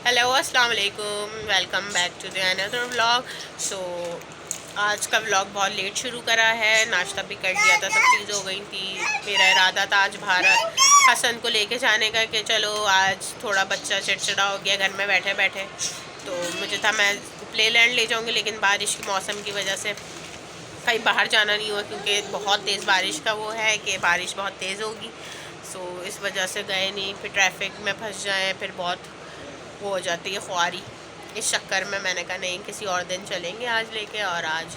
Hello अस्सलाम वालेकुम, welcome back to the another vlog. So आज का व्लॉग बहुत लेट शुरू करा है, नाश्ता भी कर लिया था, सब चीज़ हो गई थी। मेरा इरादा था आज भारत हसन को लेके जाने का कि चलो आज थोड़ा बच्चा चिड़चिड़ा हो गया घर में बैठे बैठे, तो मुझे था मैं प्ले लैंड ले जाऊँगी, लेकिन बारिश के मौसम की वजह से कहीं बाहर जाना नहीं हुआ क्योंकि बहुत तेज़ बारिश का वो है कि बारिश बहुत तेज़ होगी। सो इस वजह से गए नहीं, फिर ट्रैफिक में फंस जाएँ, फिर बहुत वो हो जाती है ख्वारी। इस चक्कर में मैंने कहा नहीं, किसी और दिन चलेंगे आज लेके, और आज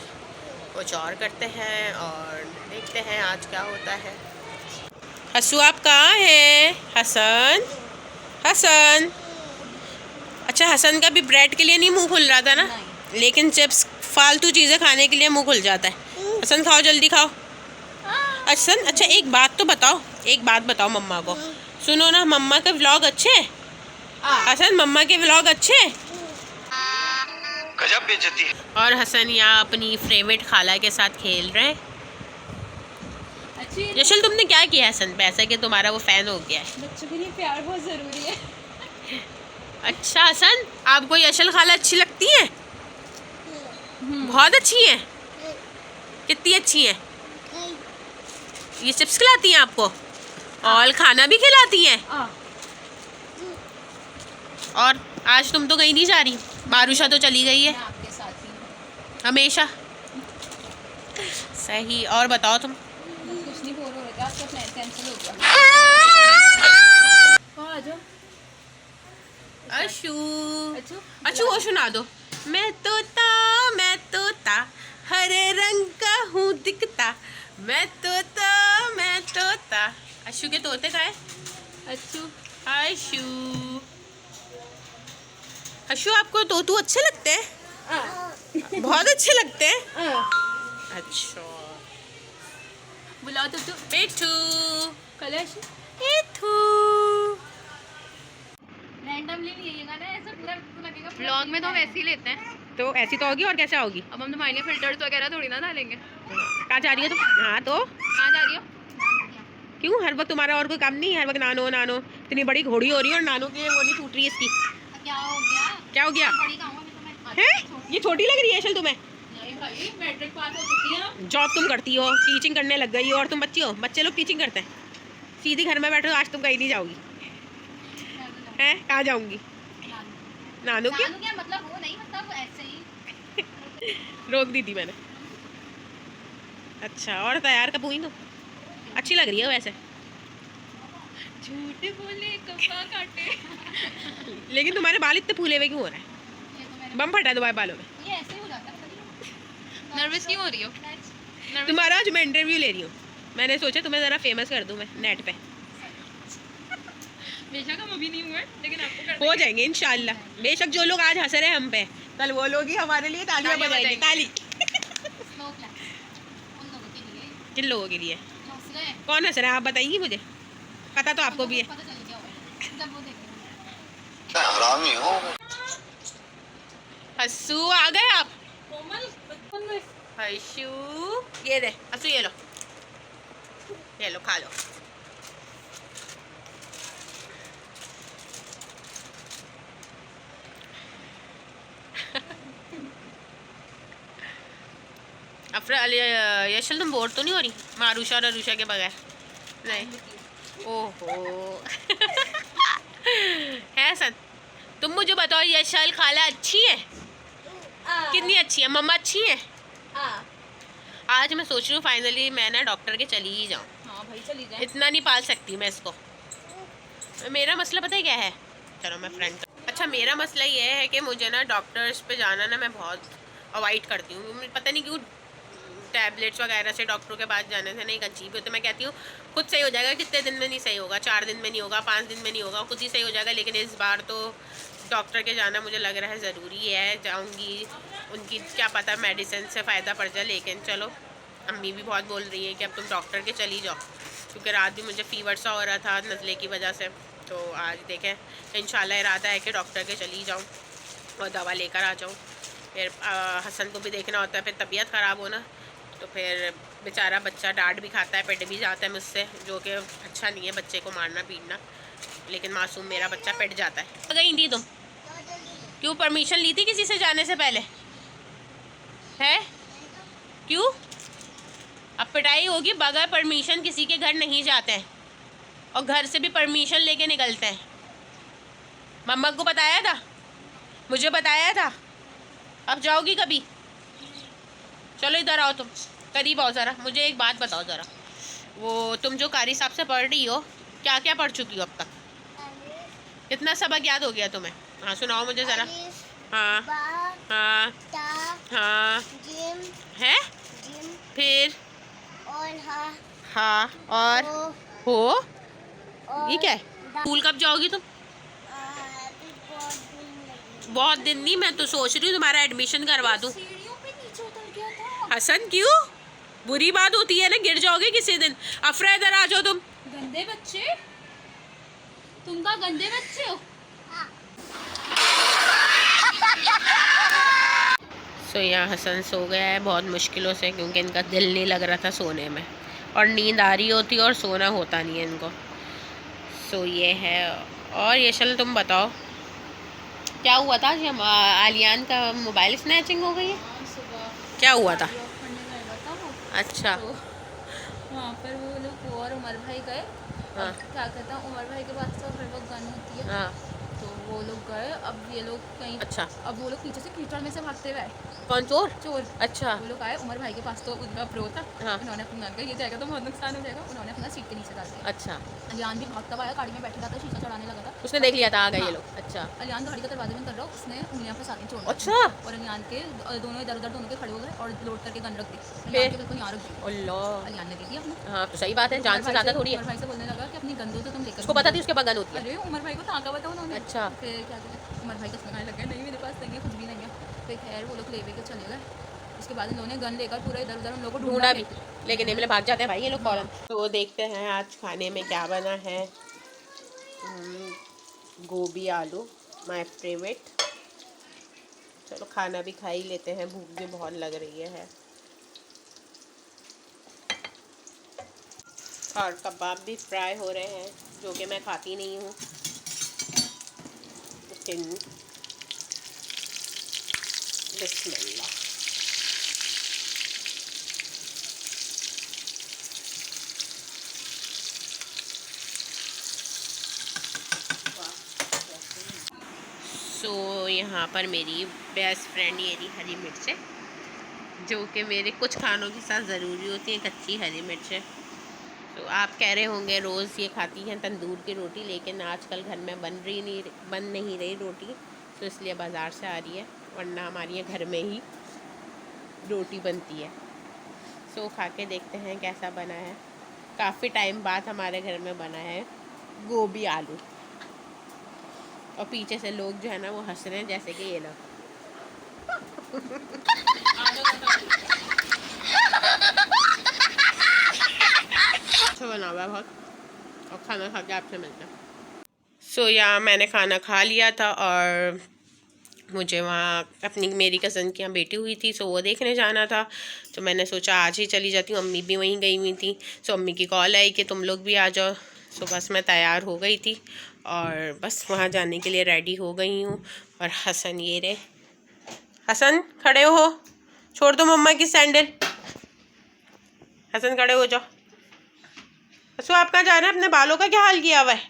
कुछ और करते हैं और देखते हैं आज क्या होता है। हसू आप कहाँ हैं? हसन, हसन। अच्छा, हसन का भी ब्रेड के लिए नहीं मुंह खुल रहा था ना, लेकिन चिप्स फालतू चीज़ें खाने के लिए मुंह खुल जाता है। हसन खाओ, जल्दी खाओ। हसन, अच्छा एक बात तो बताओ, एक बात बताओ मम्मा को। सुनो ना, मम्मा के व्लॉग अच्छे हैं? हसन, मम्मा के व्लॉग अच्छे हैं? गजब बेइज्जती है। और हसन यहाँ अपनी फेवरेट खाला के साथ खेल रहे हैं। यशल, तुमने क्या किया हसन पे ऐसा कि तुम्हारा वो फैन हो गया है? बच्चों के लिए प्यार बहुत ज़रूरी है। अच्छा हसन, आपको यशल खाला अच्छी लगती है? बहुत अच्छी है। कितनी अच्छी है? ये चिप्स खिलाती हैं आपको और खाना भी खिलाती हैं? और आज तुम तो कहीं नहीं जा रही, मारूशा तो चली गई है आपके साथ ही हमेशा। सही। और बताओ तुम। कुछ नहीं बोल रहे थे, आपका प्लान कैंसिल हो गया। कहाँ आ जाओ। अशु, अच्छू अशु वो सुना दो। मैं तोता हरे रंग का हूँ दिखता, मैं तोता। अशु के तोते का है। अच्छू अशु, अशु आपको तोतू अच्छे लगते हैं? बहुत अच्छे लगते हैं। अच्छा, बुलाओ तो तू पेठू, कलश पेठू। रैंडमली लिएगा ना, ऐसा पूरा लगेगा। ब्लॉग में तो हम ऐसे ही लेते हैं। तो ऐसी तो होगी, और कैसे होगी? अब हम तुम्हारे लिए फिल्टर्स वगैरह थोड़ी ना डालेंगे। कहाँ जा रही हो तुम? हाँ तो कहाँ जा रही हो? क्यों हर वक्त तुम्हारा और कोई काम नहीं? हर वक्त नानो नानो, इतनी बड़ी घोड़ी हो रही है और नानो की वो नहीं टूट रही है इसकी। क्या हो गया? क्या हो गया बड़ी गाँव में तो मैं है? ये छोटी लग रही है चल तुम्हें? नहीं भाई, मैट्रिक पास हो चुकी है। जॉब तुम करती हो, टीचिंग करने लग गई हो, और तुम बच्ची हो? बच्चे लोग टीचिंग करते हैं। सीधी घर में बैठो, आज तुम कहीं नहीं जाओगी। हैं? कहाँ जाऊंगी? नानू की? क्या मतलब? वो नहीं, मतलब ऐसे ही रोक दी थी मैंने। अच्छा, और तैयार कब हुई? तो अच्छी लग रही है वैसे। झूठ बोले कब्बा काटे। लेकिन तुम्हारे बाल इतने फूले हुए क्यों हो रहे हैं? ये तो मेरे बम फटा है तुम्हारे बालों में। ये ऐसे ही हो जाता है। नर्वस क्यों हो रही हो? तुम्हारा आज मैं इंटरव्यू ले रही हूँ, मैंने सोचा तुम्हें ज़रा फेमस कर दूँ मैं नेट पे। बेशक हम अभी नहीं हुए, लेकिन आपको हो जाएंगे इंशाल्लाह। बेशक जो लोग आज हंस रहे हैं हम पे, कल वो लोग ही हमारे लिए तालियां बजाएंगे। ताली स्लो क्लैप उन लोगों के लिए किन लोगों के लिए? जो हंस रहे हैं। कौन हंस रहा है आप बताइए मुझे, पता तो आपको भी है। पता चल गया होगा जब वो देखेंगे। हरामी हो। हस्सू आ गए आप? हस्सू, ये दे हस्सू, ये लो खा लो। यशल तुम बोर तो नहीं हो रही मारूशा और अरूशा के बगैर? नहीं। ओहो है सन। तुम मुझे बताओ, यशल खाला अच्छी है? कितनी अच्छी है? मम्मा अच्छी है? आज मैं सोच रही हूँ फाइनली मैं ना डॉक्टर के चली ही जाऊँ। हाँ भाई चली जाए। इतना नहीं पाल सकती मैं इसको। मेरा मसला पता है क्या है? चलो मैं फ्रेंड। अच्छा, मेरा मसला ये है कि मुझे ना डॉक्टर्स पे जाना ना मैं बहुत अवॉइड करती हूँ। पता नहीं क्यों, टैबलेट्स वगैरह से डॉक्टरों के पास जाने से नहीं कंसीव होते। मैं कहती हूँ खुद सही हो जाएगा। कितने दिन में नहीं सही होगा? 4 दिन में नहीं होगा, 5 दिन में नहीं होगा, खुद ही सही हो जाएगा। लेकिन इस बार तो डॉक्टर के जाना मुझे लग रहा है ज़रूरी है। जाऊँगी, उनकी क्या पता मेडिसिन से फ़ायदा पड़ जाए। लेकिन चलो, अम्मी भी बहुत बोल रही है कि अब तुम डॉक्टर के चली जाओ, क्योंकि रात भी मुझे फीवर सा हो रहा था नज़ले की वजह से। तो आज देखें इंशाल्लाह इरादा है कि डॉक्टर के चली जाऊँ और दवा लेकर आ जाऊँ। फिर हसन को भी देखना होता है, फिर तबीयत ख़राब होना, तो फिर बेचारा बच्चा डांट भी खाता है, पिट भी जाता है मुझसे, जो कि अच्छा नहीं है बच्चे को मारना पीटना। लेकिन मासूम मेरा बच्चा पिट जाता है। गई थी तुम? क्यों परमिशन ली थी किसी से जाने से पहले? है क्यों? अब पिटाई होगी। बगैर परमिशन किसी के घर नहीं जाते हैं और घर से भी परमिशन लेके निकलते हैं। मम्मा को बताया था, मुझे बताया था। अब जाओगी कभी? चलो इधर आओ, तुम करीब आओ ज़रा, मुझे एक बात बताओ ज़रा। वो तुम जो कारी साहब से पढ़ रही हो, क्या क्या पढ़ चुकी हो अब तक? कितना सबक याद हो गया तुम्हें? हाँ सुनाओ मुझे ज़रा। हाँ हाँ हाँ है, फिर हाँ और हो। ये क्या है? स्कूल कब जाओगी तुम? बहुत दिन नहीं, मैं तो सोच रही हूँ तुम्हारा एडमिशन करवा दूँ। हसन क्यों? बुरी बात होती है ना, गिर जाओगे किसी दिन। अफरा इधर आ जाओ तुम। गंदे बच्चे, तुम का गंदे बच्चे हो। सो यहाँ हसन सो गया है बहुत मुश्किलों से, क्योंकि इनका दिल नहीं लग रहा था सोने में, और नींद आ रही होती और सोना होता नहीं है इनको। सो ये है। और ये चल तुम बताओ क्या हुआ था? जब आलियान का मोबाइल स्नैचिंग हो गई है, क्या हुआ था? अच्छा तो वहाँ पर वो लोग और उमर भाई गए। हाँ क्या कहता है, उमर भाई के पास तो हर वक्त गन होती है। हाँ तो वो लोग गए, अब ये लोग कहीं। अच्छा। अब वो लोग पीछे से कीचड़ में से भागते हुए आए। कौन? चोर? चोर। अच्छा वो लोग आए, उमर भाई के पास तो उनका प्रो था। हाँ उन्होंने अपना ये जाएगा तो बहुत नुकसान हो जाएगा, उन्होंने अपना सीट के नीचे डाल दिया। अच्छा। अलियान भी भागता हुआ आया, गाड़ी में बैठा था, शीशा चढ़ाने लगा था। उसने देख लिया था आ गए ये हाँ। लोग। अच्छा अलियान गाड़ी का दरवाजा बंद कर रहा, उसने उंगलियां फंसा दी चोर। अच्छा। और अलियान के दोनों इधर उधर दोनों के खड़े हो गए और लोड करके गन रख दी। फिर? अलियान के बिल्कुल यहाँ रख दी। अल्लाह। अलियान ने दे दिया अपने। हाँ तो सही बात है, जान से ज़्यादा थोड़ी है। उमर भाई से बोलने लगा कि अपनी गन दो तो तुम लेकर। उसको पता थी उसके पास गन होती है। अरे उमर भाई को ताका बताओ उन्होंने। अच्छा। फिर क्या कहते हैं, उमर भाई का सुनाने लग गया, नहीं मेरे पास नहीं है, कुछ भी नहीं है। फिर खैर वो लोग ले के चले गए। उसके बाद उन्होंने गन लेकर पूरा इधर उधर उन लोगों को ढूंढा भी, लेकिन नहीं मिले, भाग जाते हैं भाई ये लोग फौरन। तो देखते हैं आज खाने में क्या बना है। गोभी आलू माय फेवरेट। चलो खाना भी खा ही लेते हैं, भूख भी बहुत लग रही है। और कबाब भी फ्राई हो रहे हैं, जो कि मैं खाती नहीं हूँ, लेकिन बिस्मिल्लाह। सो यहाँ पर मेरी बेस्ट फ्रेंड ये रही हरी मिर्च, जो कि मेरे कुछ खानों के साथ ज़रूरी होती है, कच्ची हरी मिर्च। तो आप कह रहे होंगे रोज़ ये खाती हैं तंदूर की रोटी, लेकिन आजकल घर में बन नहीं रही रोटी, तो इसलिए बाज़ार से आ रही है, वरना हमारे यहाँ घर में ही रोटी बनती है। सो खा के देखते हैं कैसा बना है। काफ़ी टाइम बाद हमारे घर में बना है गोभी आलू, और पीछे से लोग जो है ना वो हंस रहे हैं, जैसे कि ये लोग। अच्छा बना हुआ है बहुत, और खाना खा के आपसे मिलते हैं। सो यहाँ मैंने खाना खा लिया था, और मुझे वहाँ मेरी कज़न की यहाँ बेटी हुई थी, सो वो देखने जाना था। तो मैंने सोचा आज ही चली जाती हूँ, अम्मी भी वहीं गई हुई थी। सो अम्मी की कॉल आई कि तुम लोग भी आ जाओ। सो बस मैं तैयार हो गई थी और बस वहाँ जाने के लिए रेडी हो गई हूँ। और हसन ये रे, हसन खड़े हो, छोड़ दो मम्मा की सैंडल। हसन खड़े हो जाओ। हसू आप कहाँ जा रहे हैं? अपने बालों का क्या हाल किया हुआ है?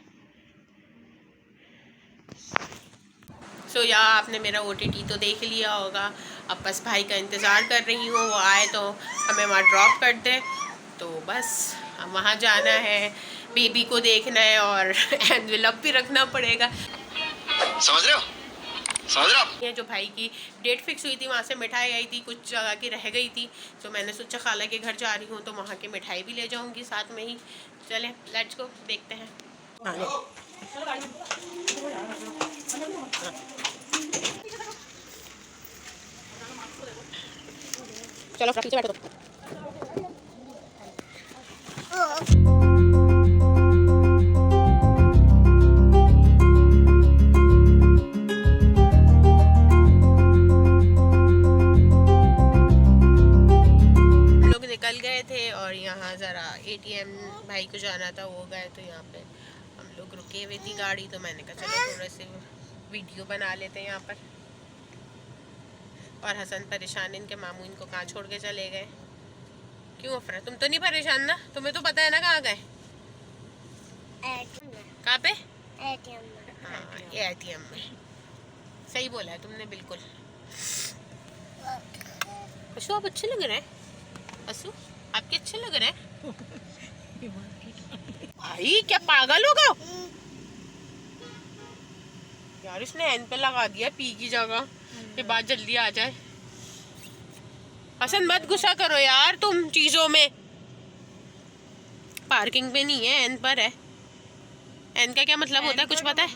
सो यहाँ आपने मेरा OTT तो देख लिया होगा, अब बस भाई का इंतज़ार कर रही हूँ, वो आए तो हमें वहाँ ड्रॉप कर दे। तो बस हम वहाँ जाना है, बेबी को देखना है, और एनवेलप भी रखना पड़ेगा। समझ रहे हो? समझ रहे हो? ये जो भाई की डेट फिक्स हुई थी, वहाँ से मिठाई आई थी, कुछ जगह की रह गई थी, तो मैंने सोचा खाला के घर जा रही हूँ तो वहाँ की मिठाई भी ले जाऊँगी साथ में ही। चले लेट्स गो, देखते हैं। चलो पीछे बैठो। निकल गए थे और यहाँ ज़रा ATM भाई को जाना था, वो गए, तो यहाँ पे हम लोग रुके हुए थी गाड़ी, तो मैंने कहा चलो थोड़े से वीडियो बना लेते हैं यहाँ पर। और हसन परेशान, इनके मामू इनको कहाँ छोड़ के चले गए। क्यों अफरा, तुम तो नहीं परेशान ना? तुम्हें तो पता है ना कहाँ गए? कहाँ पे? ATM में। हाँ, ATM में। सही बोला है तुमने, बिल्कुल। अशु आप अच्छे लग रहे हैं। अशु आपके अच्छे लग रहे हैं। भाई क्या पागल हो गए यार, इसने एन पे लगा दिया पी की जगह, ये बात जल्दी आ जाए। हसन मत गुस्सा करो यार तुम चीजों में। पार्किंग पे नहीं है, एन पर है। एन का क्या मतलब होता है, कुछ पता है?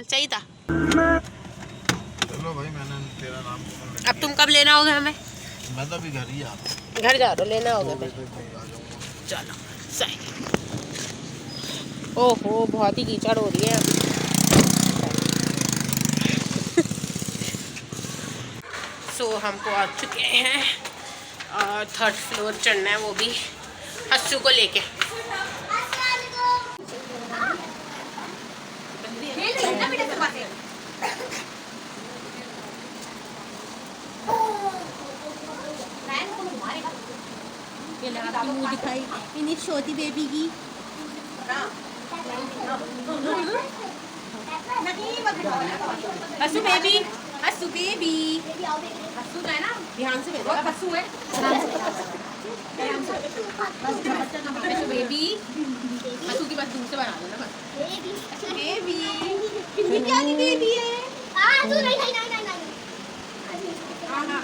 चाहिए था। चलो भाई, मैंने तेरा नाम पकड़ लिया। अब तुम कब लेना होगा हमें? मैं तो अभी घर ही आ रहा हूँ। घर जा रहे हो, लेना होगा फिर। आ जाऊंगा। चलो सही। ओहो बहुत ही कीचड़ हो रही है अभी। सो हमको आ चुके हैं और 3rd फ्लोर चढ़ना है, वो भी हस्सू को लेके। मुँह दिखाई इन्हीं छोटी बेबी की। हसू बेबी, हसू बेबी, हसू है ना, ध्यान से बेटा, हसू है, हसू बेबी, हसू की बात दूर से बना देना बस। बेबी, कितनी प्यारी बेबी है। तू नहीं नहीं नहीं नहीं नहीं। हाँ हाँ।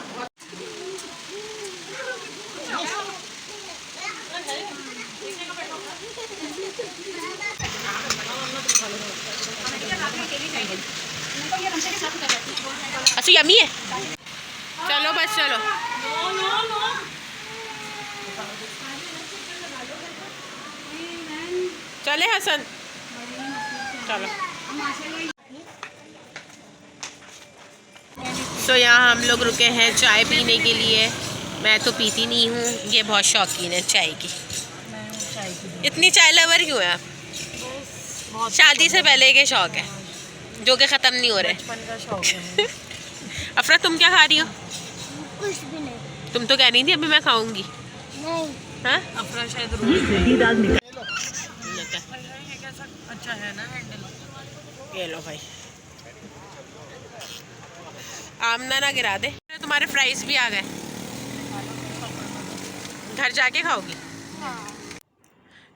अच्छा यम्मी है। चलो बस चलो। चले हसन, चलो। सो यहाँ हम लोग रुके हैं चाय पीने के लिए। मैं तो पीती नहीं हूँ, ये बहुत शौकीन है चाय की। इतनी चाय लवर क्यों है आप? शादी से पहले के शौक है जो कि ख़त्म नहीं हो रहे। बचपन का शौक है। अफरा तुम क्या खा रही हो? कुछ भी नहीं। तुम तो कह रही थी अभी मैं खाऊंगी। नहीं। हाँ अफरा शायद रोटी अच्छा है ना हैंडल। ये लो भाई, आमना ना गिरा दे। तुम्हारे फ्राइज भी आ गए, घर जाके खाओगी?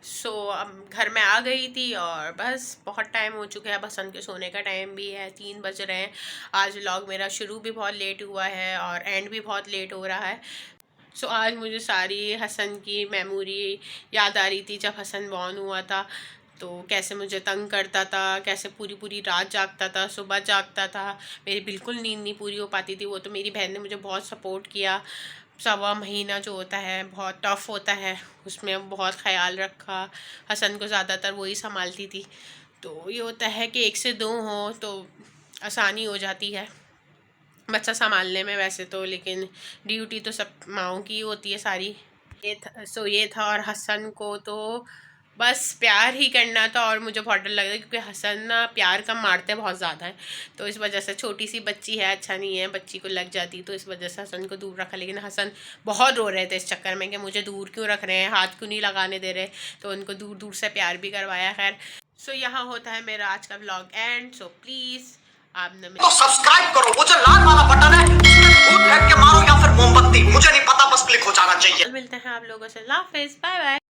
सो अब घर में आ गई थी और बस बहुत टाइम हो चुका है। हसन के सोने का टाइम भी है, 3 बज रहे हैं। आज व्लॉग मेरा शुरू भी बहुत लेट हुआ है और एंड भी बहुत लेट हो रहा है। सो आज मुझे सारी हसन की मेमोरी याद आ रही थी, जब हसन बॉर्न हुआ था तो कैसे मुझे तंग करता था, कैसे पूरी पूरी रात जागता था, सुबह जागता था, मेरी बिल्कुल नींद नहीं पूरी हो पाती थी। वो तो मेरी बहन ने मुझे बहुत सपोर्ट किया। 1.25 महीना जो होता है बहुत टफ़ होता है, उसमें बहुत ख्याल रखा। हसन को ज़्यादातर वही संभालती थी। तो ये होता है कि 1 से 2 हो तो आसानी हो जाती है बच्चा संभालने में वैसे तो, लेकिन ड्यूटी तो सब माँओं की होती है सारी। ये था और हसन को तो बस प्यार ही करना था और मुझे बहुत डर लग रहा है क्योंकि हसन ना प्यार कम मारते बहुत ज़्यादा है, तो इस वजह से छोटी सी बच्ची है, अच्छा नहीं है बच्ची को लग जाती, तो इस वजह से हसन को दूर रखा। लेकिन हसन बहुत रो रहे थे इस चक्कर में कि मुझे दूर क्यों रख रहे हैं, हाथ क्यों नहीं लगाने दे रहे, तो उनको दूर दूर से प्यार भी करवाया। खैर सो यहाँ होता है मेरा आज का व्लॉग एंड। सो प्लीज़ आपने तो सब्सक्राइब करो, वो जो लाल वाला बटन है उसमें भूत फेंक के मारो या फिर मोमबत्ती, मुझे नहीं पता, बस क्लिक हो जाना चाहिए। मिलते हैं आप लोगों से। अल्लाह हाफिज़, बाय बाय।